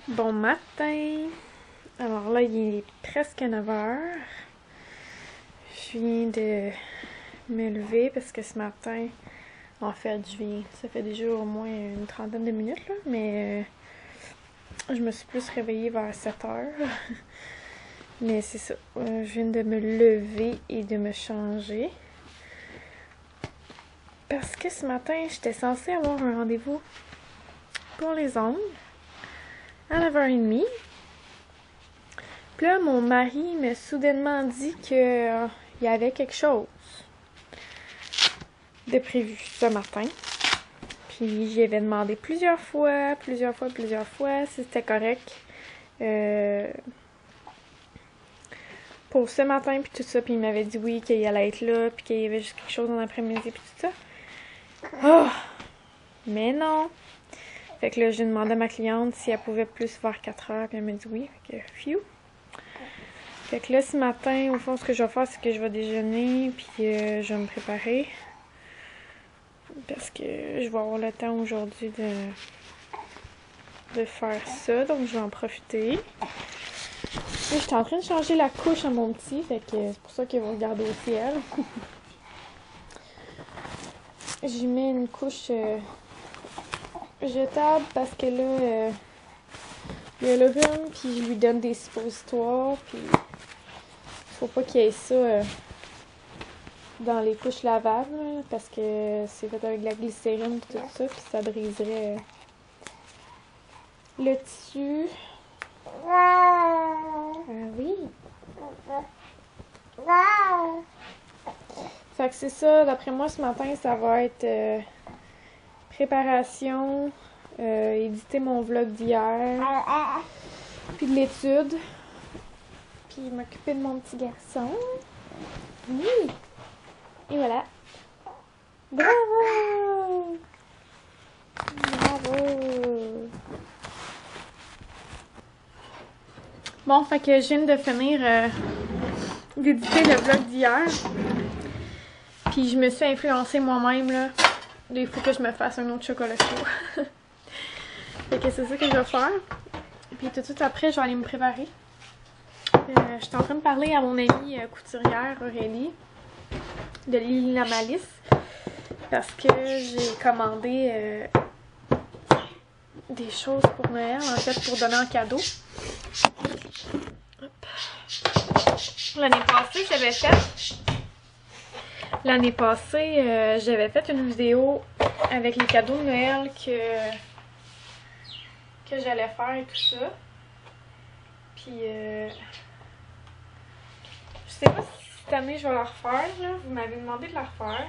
Bon matin! Alors là, il est presque 9 heures. Je viens de me lever parce que ce matin, en fait, ça fait déjà au moins une trentaine de minutes, là, mais je me suis plus réveillée vers 7 heures. Mais c'est ça, je viens de me lever et de me changer. Parce que ce matin, j'étais censée avoir un rendez-vous pour les ongles à 9h30. Puis là, mon mari m'a soudainement dit que il y avait quelque chose de prévu ce matin. Puis j'y avais demandé plusieurs fois si c'était correct pour ce matin, puis tout ça. Puis il m'avait dit oui, qu'il allait être là, puis qu'il y avait juste quelque chose dans l'après-midi, puis tout ça. Oh! Mais non! Fait que là, j'ai demandé à ma cliente si elle pouvait plus vers 4 heures, puis elle m'a dit oui. Fait que, phew! Fait que là, ce matin, au fond, ce que je vais faire, c'est que je vais déjeuner, puis je vais me préparer. Parce que je vais avoir le temps aujourd'hui de faire ça, donc je vais en profiter. Là, j'étais en train de changer la couche à mon petit, fait que c'est pour ça qu'il va regarder au ciel. J'y mets une couche jetable parce que là, il y a le rhume, puis je lui donne des suppositoires, puis faut pas qu'il y ait ça dans les couches lavables, là, parce que c'est fait avec de la glycérine et tout ça, puis ça briserait le tissu. Oui. Fait que c'est ça, d'après moi ce matin, ça va être préparation, éditer mon vlog d'hier, puis de l'étude, puis m'occuper de mon petit garçon. Oui! Et voilà. Bravo! Bravo! Bon, fait que je viens de finir d'éditer le vlog d'hier. Puis je me suis influencée moi-même, là. Il faut que je me fasse un autre chocolat chaud. Fait que c'est ça que je vais faire. Puis tout de suite après, je vais aller me préparer. Je suis en train de parler à mon amie couturière, Aurélie, de Lily la Malice. Parce que j'ai commandé des choses pour Noël, en fait, pour donner en cadeau. L'année passée, j'avais fait une vidéo avec les cadeaux de Noël que j'allais faire et tout ça. Puis, je sais pas si cette année je vais la refaire, là. Vous m'avez demandé de la refaire.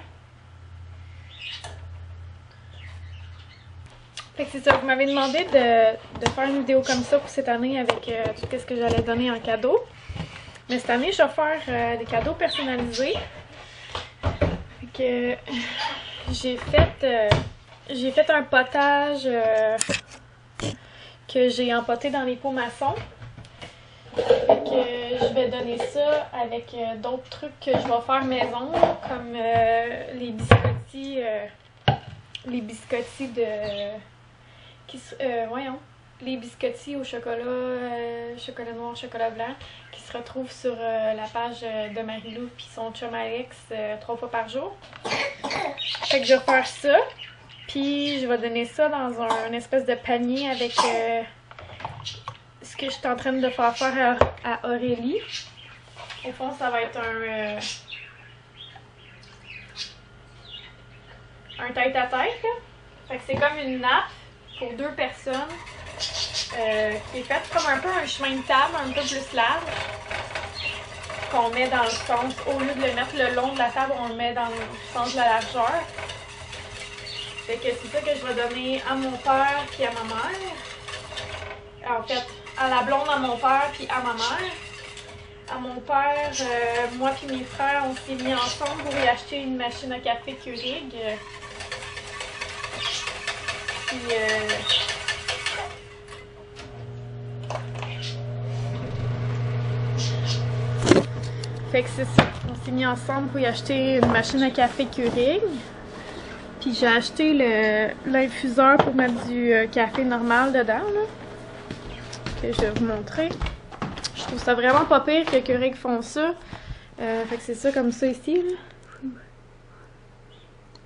Fait que c'est ça, vous m'avez demandé de faire une vidéo comme ça pour cette année avec tout ce que j'allais donner en cadeau. Mais cette année, je vais faire des cadeaux personnalisés. Fait que j'ai fait un potage que j'ai empoté dans les pots maçons. Fait que je vais donner ça avec d'autres trucs que je vais faire maison, comme les biscottis les biscottis au chocolat, chocolat noir, chocolat blanc, qui se retrouvent sur la page de Marilou puis son chum Alex 3 fois par jour. Fait que je vais faire ça, puis je vais donner ça dans un espèce de panier avec ce que je suis en train de faire à Aurélie. Au fond, ça va être un tête-à-tête, là. Fait que c'est comme une nappe pour 2 personnes qui est faite comme un peu un chemin de table, un peu plus large, qu'on met dans le sens, au lieu de le mettre le long de la table, on le met dans le sens de la largeur. Fait que c'est ça que je vais donner à mon père puis à ma mère. En fait, à la blonde à mon père puis à ma mère. À mon père, moi puis mes frères, on s'est mis ensemble pour y acheter une machine à café Keurig. Puis fait que c'est ça, on s'est mis ensemble pour y acheter une machine à café Keurig. Puis j'ai acheté l'infuseur pour mettre du café normal dedans, là. que je vais vous montrer. Je trouve ça vraiment pas pire que Keurig font ça. Fait que c'est ça comme ça ici. Là.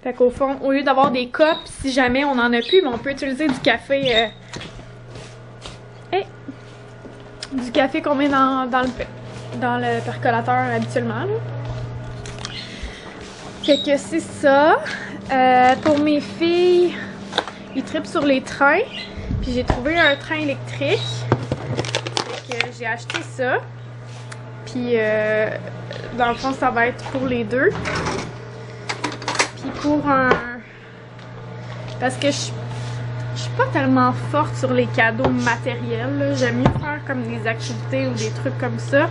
Fait qu'au fond, au lieu d'avoir des cups, si jamais on en a plus, mais on peut utiliser du café. Du café qu'on met dans le percolateur habituellement. Là. Fait que c'est ça. Pour mes filles, ils trippent sur les trains. Puis j'ai trouvé un train électrique. Fait que j'ai acheté ça. Puis dans le fond, ça va être pour les deux. Puis pour un... Parce que je suis pas tellement forte sur les cadeaux matériels. J'aime mieux faire comme des activités ou des trucs comme ça.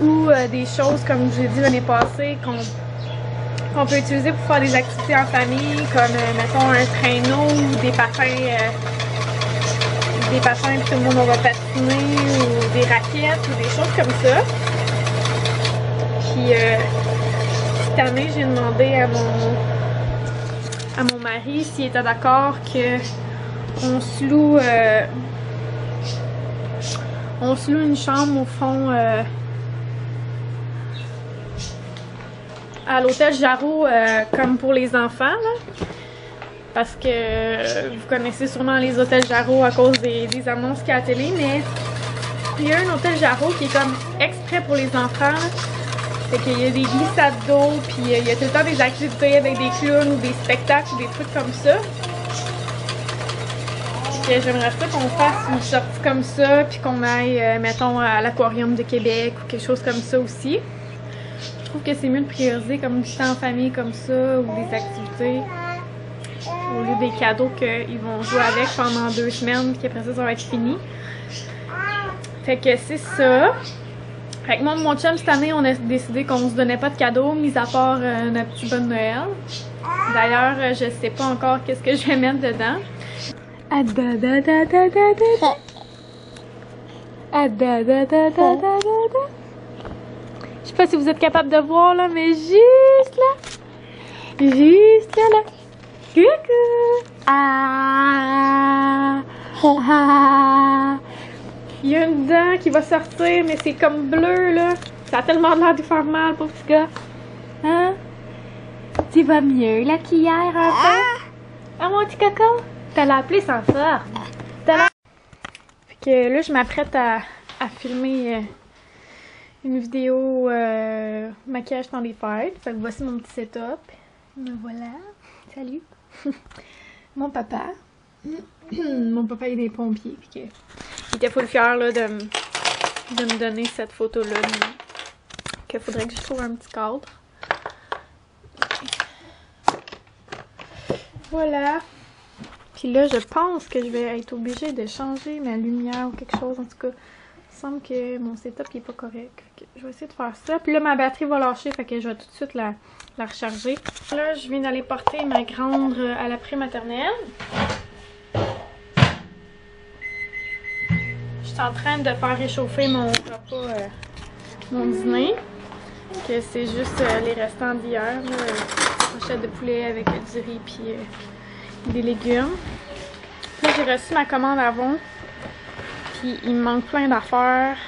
Ou des choses, comme je l'ai dit l'année passée, qu'on peut utiliser pour faire des activités en famille, comme mettons un traîneau ou des patins puis tout le monde on va patiner, ou des raquettes ou des choses comme ça. Puis cette année j'ai demandé à mon mari s'il était d'accord que on se loue une chambre au fond à l'hôtel Jarreau comme pour les enfants là. Parce que vous connaissez sûrement les hôtels Jarreau à cause des annonces qu'il y a à la télé, mais il y a un hôtel Jarreau qui est comme exprès pour les enfants. Fait qu'il y a des glissades d'eau, puis il y a tout le temps des activités avec des clowns ou des spectacles ou des trucs comme ça. J'aimerais ça qu'on fasse une sortie comme ça, puis qu'on aille, mettons, à l'Aquarium de Québec ou quelque chose comme ça aussi. Je trouve que c'est mieux de prioriser comme du temps en famille comme ça, ou des activités, au lieu des cadeaux qu'ils vont jouer avec pendant 2 semaines, puis après ça, ça va être fini. Fait que c'est ça. Fait que moi et mon chum, cette année, on a décidé qu'on se donnait pas de cadeaux, mis à part notre petit bon Noël. D'ailleurs, je sais pas encore qu'est-ce que je vais mettre dedans. Je sais pas si vous êtes capable de voir là, mais juste là. Juste là. Coucou. Ah. Il y a une dent qui va sortir, mais c'est comme bleu là. Ça a tellement l'air de faire mal, pauvre petit gars. Hein? Tu vas mieux là qu'hier un peu? Ah mon petit coco? T'as l'appelé sans forme. Fait que là, je m'apprête à filmer une vidéo maquillage dans les fêtes. Fait que voici mon petit setup. Me voilà. Salut. Mon papa. Mon papa est des pompiers. Puis que, il était full fier là, de me donner cette photo-là. Qu'il faudrait que je trouve un petit cadre. Voilà. Puis là, je pense que je vais être obligée de changer ma lumière ou quelque chose. En tout cas, il semble que mon setup n'est pas correct. Je vais essayer de faire ça. Puis là, ma batterie va lâcher, fait que je vais tout de suite la recharger. Là, je viens d'aller porter ma grande à la pré-maternelle. Je suis en train de faire réchauffer mon repas, mon dîner. Que c'est juste les restants d'hier. Brochette de poulet avec du riz puis des légumes. Là, j'ai reçu ma commande avant. Puis il me manque plein d'affaires.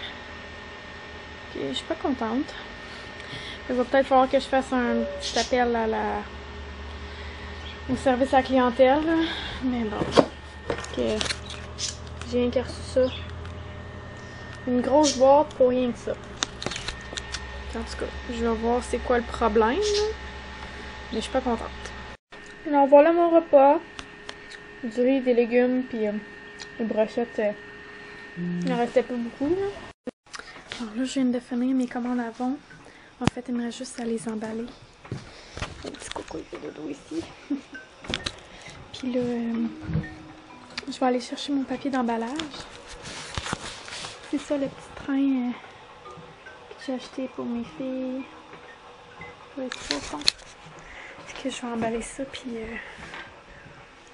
Puis je suis pas contente. Il va peut-être falloir que je fasse un petit appel à au service à la clientèle. Là. Mais bon. Que j'ai rien qu'à reçu ça. Une grosse boîte pour rien que ça. En tout cas, je vais voir c'est quoi le problème. Là. Mais je suis pas contente. Alors voilà mon repas. Du riz, des légumes, puis les brochettes. Il en restait pas beaucoup. Là. Alors là, je viens de finir mes commandes avant. En fait, il me reste juste à les emballer. Le petit coco il fait dodo ici. Puis là, je vais aller chercher mon papier d'emballage. C'est ça le petit train que j'ai acheté pour mes filles. Pour être trop fond. Puis que je vais emballer ça, puis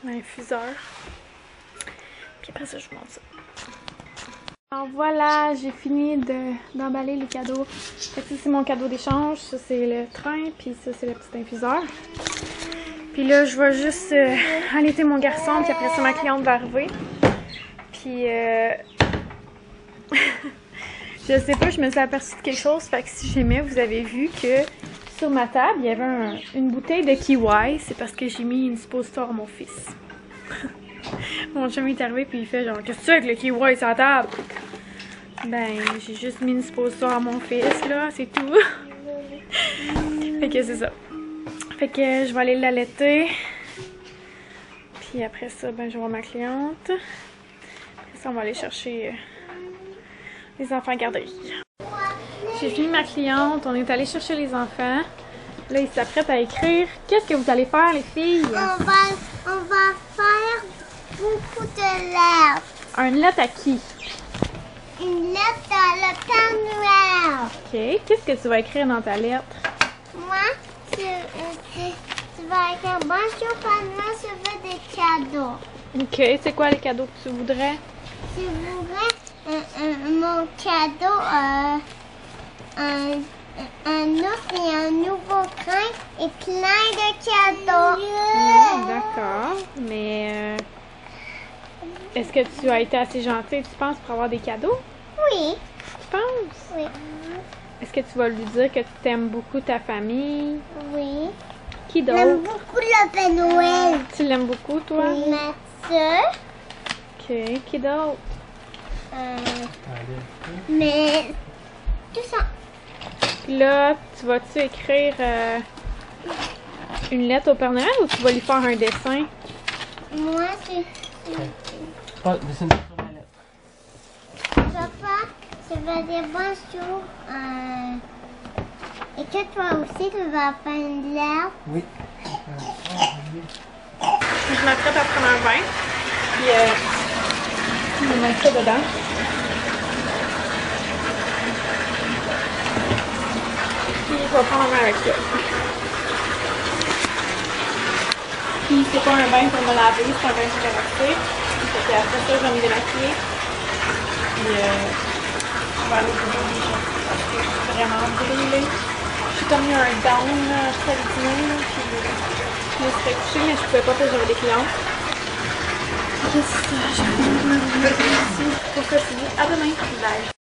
l'infuseur. Puis après ça, je vous montre ça. Alors voilà, j'ai fini d'emballer les cadeaux. Fait que ça, c'est mon cadeau d'échange. Ça, c'est le train. Puis ça, c'est le petit infuseur. Puis là, je vais juste allaiter mon garçon. Puis après ça, ma cliente va arriver. Puis Je sais pas, je me suis aperçue de quelque chose, fait que si jamais vous avez vu que sur ma table, il y avait une bouteille de kiwi, c'est parce que j'ai mis une suppositoire à mon fils. Mon chum est arrivé puis il fait genre, qu'est-ce que tu fais avec le kiwi sur la table? Ben, j'ai juste mis une suppositoire à mon fils, là, c'est tout. Fait que c'est ça. Fait que je vais aller l'allaiter. Puis après ça, ben, je vais voir ma cliente. Après ça, on va aller chercher les enfants à garderie. J'ai fini ma cliente, on est allé chercher les enfants. Là, ils s'apprêtent à écrire. Qu'est-ce que vous allez faire, les filles? On va faire beaucoup de lettres. Une lettre à qui? Une lettre à le Père Noël. OK. Qu'est-ce que tu vas écrire dans ta lettre? Moi, tu vas écrire bonjour Père Noël, je veux des cadeaux. OK. C'est quoi les cadeaux que tu voudrais? Je voudrais mon cadeau, un ours et un nouveau train et plein de cadeaux. D'accord. Mais est-ce que tu as été assez gentille, tu penses, pour avoir des cadeaux? Oui. Tu penses? Oui. Est-ce que tu vas lui dire que tu t'aimes beaucoup ta famille? Oui. Qui J'aime d'autre? beaucoup le Père Noël. Tu l'aimes beaucoup, toi? Ma soeur. OK. Qui d'autre? Mais tout ça. Puis là, tu vas-tu écrire une lettre au Père Noël ou tu vas lui faire un dessin? Moi, c'est... Dessine sur la lettre. Papa, je vais dire bonjour. Et que toi aussi, tu vas faire une lettre. Oui. Je m'apprête à prendre un bain. Puis je vais mettre ça dedans. Puis je vais prendre un bain avec ça. Puis c'est pas un bain pour me laver, c'est un bain pour relaxer. Puis après ça, je vais me démaquiller. Puis je vais aller au bout des choses parce que je suis vraiment brûlée. J'ai comme eu un down après le dîner, là, puis je me suis fait coucher, mais je pouvais pas parce que j'avais des clients. Qu'est-ce que c'est ça? J'ai vraiment ici. Pour ça, c'est dit à demain. Bye.